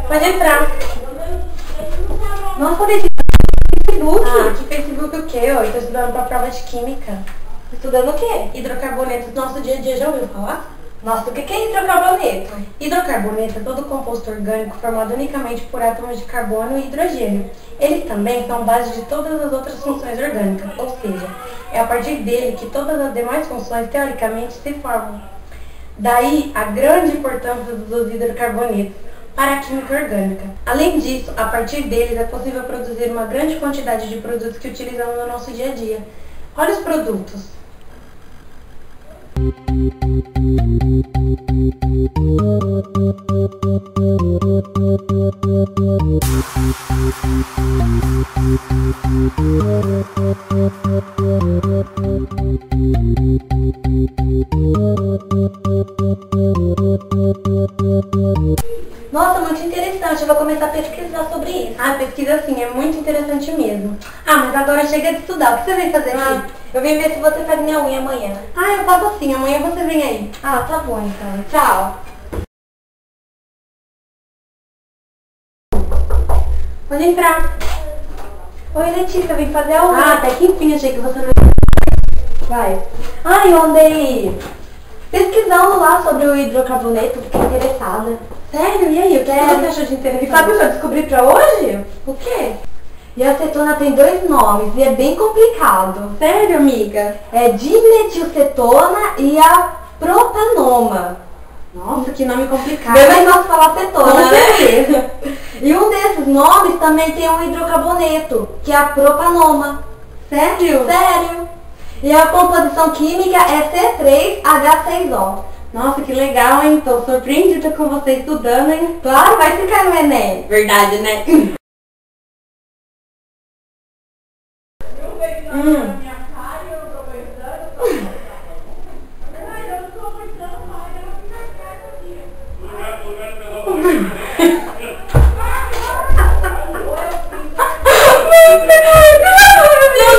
Pode entrar. Nossa, desse Facebook? Ah, que Facebook o quê? Eu tô estudando pra prova de química. Estudando o quê? Hidrocarbonetos do nosso dia a dia, já ouviu falar? Nossa, o que é hidrocarboneto? Hidrocarboneto é todo composto orgânico formado unicamente por átomos de carbono e hidrogênio. Eles também são base de todas as outras funções orgânicas, ou seja, é a partir dele que todas as demais funções teoricamente se formam. Daí a grande importância dos hidrocarbonetos para a química orgânica. Além disso, a partir deles é possível produzir uma grande quantidade de produtos que utilizamos no nosso dia a dia. Olha os produtos. Nossa, muito interessante. Eu vou começar a pesquisar sobre isso. Ah, pesquisa sim, é muito interessante mesmo. Ah, mas agora chega de estudar. O que você veio fazer aqui? Eu vim ver se você faz minha unha amanhã. Ah, eu faço assim. Amanhã você vem aí. Ah, tá bom então. Tchau. Pode entrar. Oi, Letícia, eu vim fazer a unha. Ah, até que enfim, achei que você não... Vai. Ah, eu andei pesquisando lá sobre o hidrocarboneto, fiquei interessada. Sério? E aí? O que você achou de E interessante? sabe o que eu descobri pra hoje? O quê? E a acetona tem 2 nomes e é bem complicado. Sério, amiga? É dimetilcetona e a propanoma. Nossa, que nome complicado. Bem mais fácil falar acetona, Com né? certeza. E um desses nomes também tem um hidrocarboneto, que é a propanoma. Sério? Sério? E a composição química é C3H6O. Nossa, que legal, hein? Tô surpreendida com você estudando, hein? Claro, vai ficar no Enem. Verdade, né? Não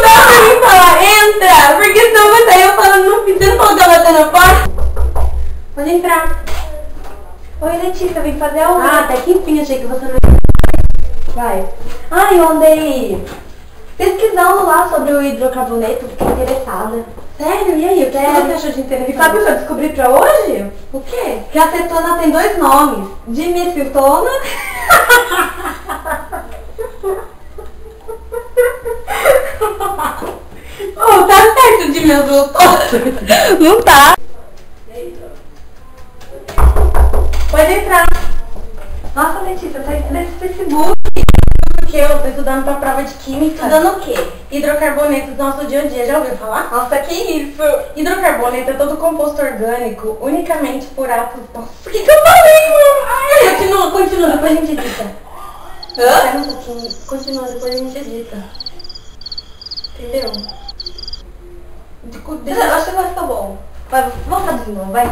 dá pra mim falar, entra! Porque senão vai sair eu falando no fim. Você não falou que ela tá na porta? Pode entrar. Oi, Letícia, eu vim fazer a unha. Ah, até que enfim, achei que você não... Vai. Ah, eu andei pesquisando lá sobre o hidrocarboneto, fiquei interessada. Sério? E aí? O que Sério? você achou de interessante? E sabe o que eu descobri pra hoje? O quê? Que a acetona tem 2 nomes. Dimetilcetona. Oh, tá certo de meus Não tá. Pode entrar. Nossa, Letícia, tá nesse Facebook. Porque eu tô estudando pra prova de química. Estudando o quê? Hidrocarbonetos do nosso dia a dia. Já ouviu falar? Nossa, que isso? Hidrocarboneto é todo composto orgânico unicamente por átomos... Nossa, o que eu falei, mano? Continua, depois a gente edita. Espera um pouquinho. Continua, depois a gente edita. Entendeu? Eu acho que vai ficar bom. Vai, vamos fazer de novo, vai.